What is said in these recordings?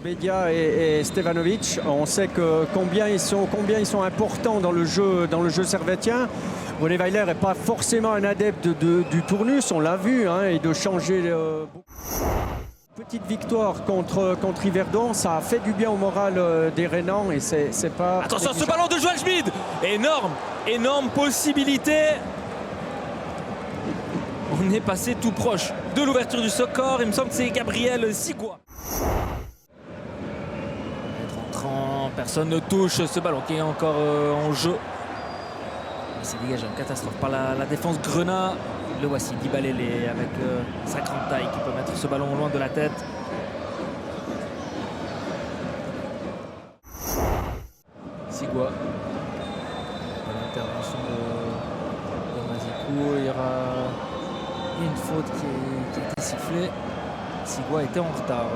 Bedia et Stevanovic, on sait que combien ils sont importants dans le jeu servétien. René Weiler n'est pas forcément un adepte du tournus, on l'a vu, hein, et de changer. Petite victoire contre Yverdon, ça a fait du bien au moral des Rhénans et c'est pas. Attention à ce ballon de Joël Schmid, énorme possibilité. On est passé tout proche de l'ouverture du score. Il me semble que c'est Gabriel Sigua. Entrant, personne ne touche ce ballon qui est encore en jeu. Il s'est dégagé en catastrophe par la défense Grenat. Le voici, Dibalélé avec sa grande taille qui peut mettre ce ballon loin de la tête. Sigua. L'intervention de Mazikou. Il y aura une faute qui a été sifflée. Sigua était en retard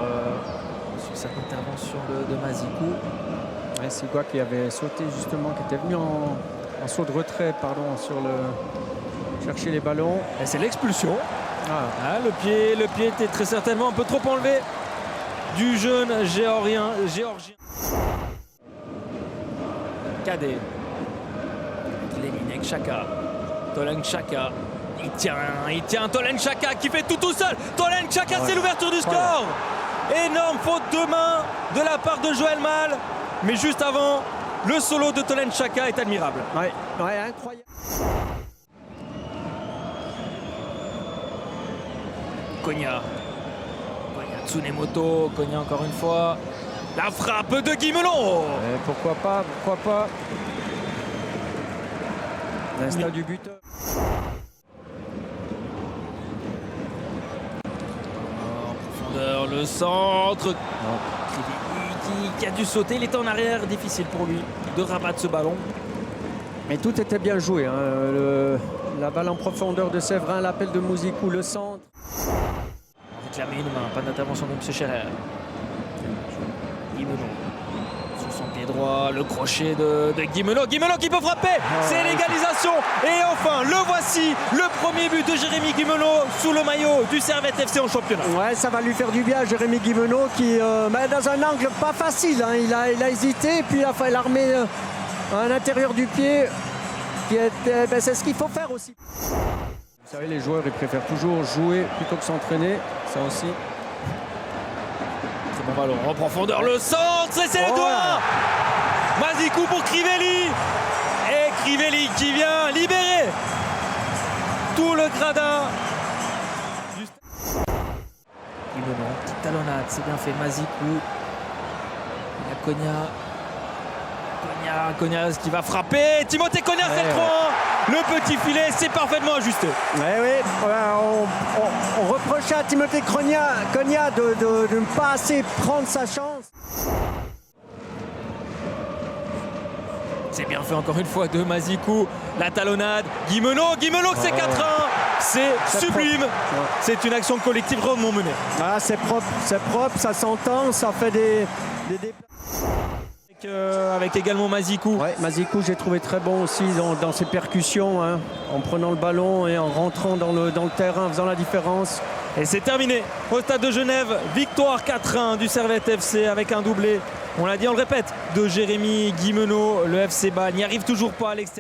sur cette intervention de Mazikou. Ouais, Sigua qui avait sauté justement, qui était venu en saut de retrait, pardon, sur chercher les ballons. Et c'est l'expulsion. Le pied était très certainement un peu trop enlevé du jeune géorgien. Cadet. Léninek Chaka. Tolen Chaka. Il tient Tolen Chaka qui fait tout seul. Tolen Chaka, c'est l'ouverture du score. Énorme faute de main de la part de Joël Mal. Mais juste avant, le solo de Tolen Chaka est admirable. Ouais, incroyable. Konya Tsunemoto, Konya encore une fois. La frappe de Guy Melon. Pourquoi pas. L'instinct du buteur. En profondeur, le centre. Qui a dû sauter, il était en arrière, difficile pour lui de rabattre ce ballon. Mais tout était bien joué, hein. La balle en profondeur de Séverin, l'appel de Mouzikou, le centre. Réclamer une main, pas d'intervention de M. Scherer. Guy Melon sur son pied droit, le crochet de Guy Melon. Guy Melon qui peut frapper, c'est l'égalisation. Et enfin, le voici, le premier but de Jérémy Guy Melon sous le maillot du Servette FC en championnat. Ouais, ça va lui faire du bien à Jérémy Guy Melon qui, dans un angle pas facile, hein. Il a hésité, puis il a remis à l'intérieur du pied. C'est ce qu'il faut faire aussi. Vous savez, les joueurs, ils préfèrent toujours jouer plutôt que s'entraîner. Ça aussi. C'est bon ballon en profondeur, le centre, c'est les doigts. Mazikou pour Crivelli. Et Crivelli qui vient libérer tout le gradin. Petite talonnade, c'est bien fait. Mazikou. Il y a Konya qui va frapper. Timothée Konya, c'est le 3-1. Le petit filet, c'est parfaitement ajusté. On reprochait à Timothée Konya de ne pas assez prendre sa chance. C'est bien fait encore une fois de Mazikou. La talonnade. Guy Melon, c'est 4-1. C'est sublime. C'est une action collective rondement menée. C'est propre, ça s'entend, ça fait des avec également Mazikou. Ouais, Mazikou, j'ai trouvé très bon aussi dans ses percussions, hein, en prenant le ballon et en rentrant dans le terrain, en faisant la différence. Et c'est terminé au stade de Genève. Victoire 4-1 du Servette FC avec un doublé. On l'a dit, on le répète, de Jérémy Guy Melon. Le FC Bâle n'y arrive toujours pas à l'extérieur.